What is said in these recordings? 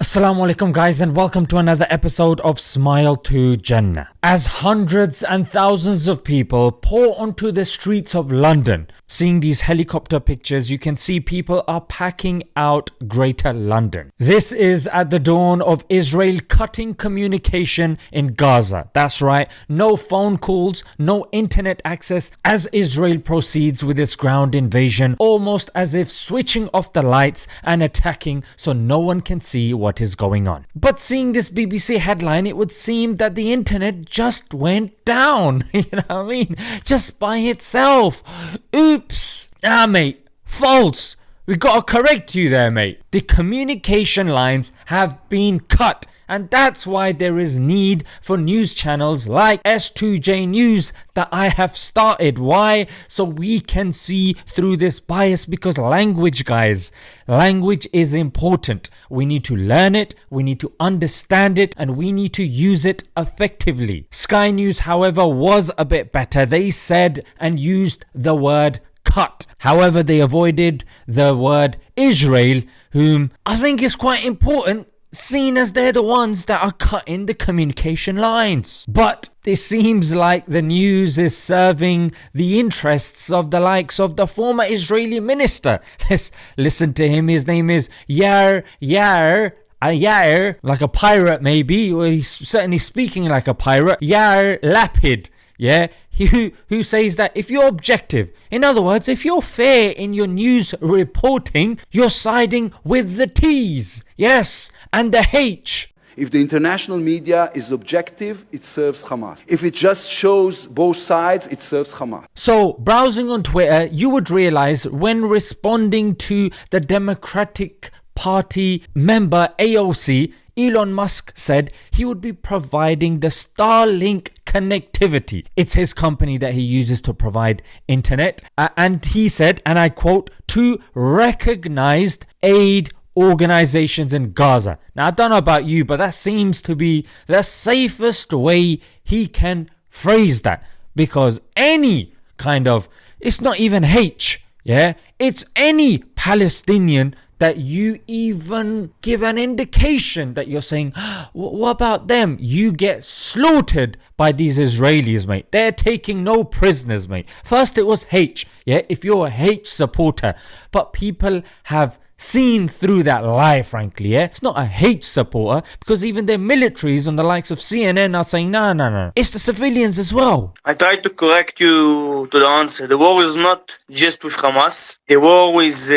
Assalamu alaikum guys, and welcome to another episode of Smile to Jannah. As hundreds and thousands of people pour onto the streets of London, seeing these helicopter pictures, you can see people are packing out Greater London. This is at the dawn of Israel cutting communication in Gaza. That's right, no phone calls, no internet access as Israel proceeds with its ground invasion, almost as if switching off the lights and attacking so no one can see what is going on. But seeing this BBC headline, it would seem that the internet just went down, you know what I mean, just by itself. Oops. Mate, false. We gotta correct you there, mate. The communication lines have been cut, and that's why there is need for news channels like S2J News that I have started. Why? So we can see through this bias, because language, guys, language is important. We need to learn it, we need to understand it, and we need to use it effectively. Sky News, however, was a bit better. They said and used the word cut. However, they avoided the word Israel, whom I think is quite important, seen as they're the ones that are cutting the communication lines. But it seems like the news is serving the interests of the likes of the former Israeli minister. Let's listen to him. His name is Yair, like a pirate maybe, or he's certainly speaking like a pirate. Yair Lapid. Yeah, who says that if you're objective, in other words, if you're fair in your news reporting, you're siding with the T's, yes, and the H. If the international media is objective, it serves Hamas. If it just shows both sides, it serves Hamas. So, browsing on Twitter, you would realize when responding to the Democratic Party member AOC, Elon Musk said he would be providing the Starlink connectivity. It's his company that he uses to provide internet. And he said, and I quote, to recognized aid organizations in Gaza. Now, I don't know about you, but that seems to be the safest way he can phrase that. Because any kind of, it's not even H, yeah? It's any Palestinian that you even give an indication that you're saying, what about them? You get slaughtered by these Israelis, mate. They're taking no prisoners, mate. First it was H, yeah, if you're a H supporter. But people have seen through that lie, frankly, yeah. It's not a H supporter, because even their militaries on the likes of CNN are saying, no. It's the civilians as well. I tried to correct you to the answer. The war is not just with Hamas. The war is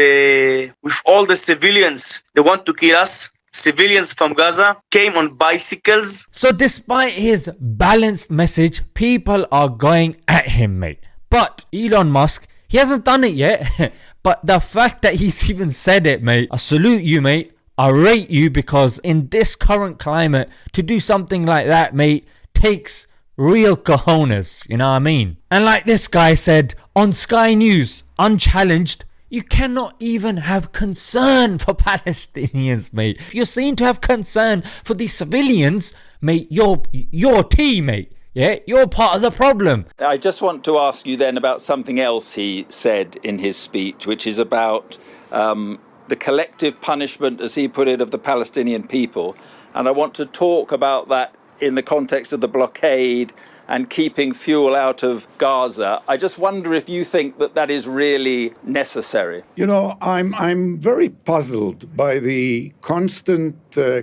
with all the civilians. They want to kill us. Civilians from Gaza came on bicycles. So despite his balanced message, people are going at him, mate. But Elon Musk, he hasn't done it yet. But the fact that he's even said it, mate, I salute you, mate. I rate you, because in this current climate, to do something like that, mate, takes real cojones, you know what I mean? And like this guy said on Sky News, unchallenged, you cannot even have concern for Palestinians, mate. If you're seen to have concern for the civilians, mate, you're teammate. Yeah, you're part of the problem. I just want to ask you then about something else he said in his speech, which is about the collective punishment, as he put it, of the Palestinian people. And I want to talk about that in the context of the blockade and keeping fuel out of Gaza. I just wonder if you think that that is really necessary. You know, I'm very puzzled by the constant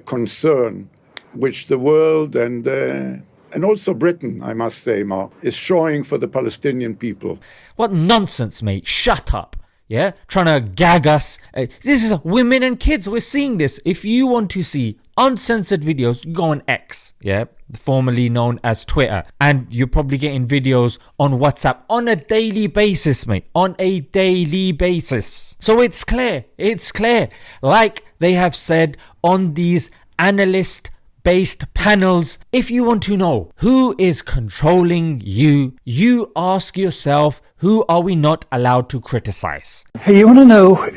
concern which the world and also Britain, I must say, Mark, is showing for the Palestinian people. What nonsense, mate. Shut up. Yeah? Trying to gag us. This is women and kids. We're seeing this. If you want to see uncensored videos, go on X, yeah, formerly known as Twitter. And you're probably getting videos on WhatsApp on a daily basis, mate. On a daily basis. So it's clear. It's clear. Like they have said on these analyst-based panels, if you want to know who is controlling you, you ask yourself, who are we not allowed to criticize? Hey, you want to know,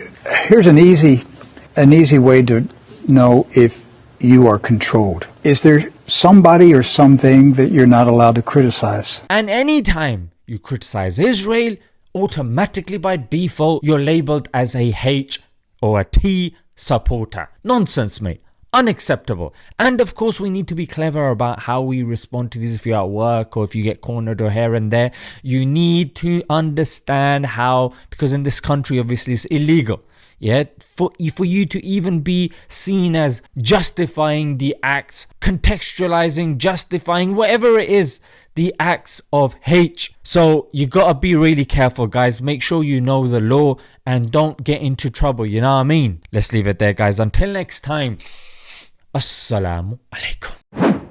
here's an easy way to know if you are controlled. Is there somebody or something that you're not allowed to criticize? And anytime you criticize Israel, automatically by default, you're labeled as a H or a T supporter. Nonsense, mate. unacceptable. And of course, we need to be clever about how we respond to these. If you're at work or if you get cornered or here and there, you need to understand how, because in this country, obviously, it's illegal. Yeah, for you to even be seen as justifying the acts, contextualizing, justifying, whatever it is, the acts of hate. So you gotta be really careful, guys. Make sure you know the law and don't get into trouble, you know what I mean? Let's leave it there, guys. Until next time, Assalamu alaikum.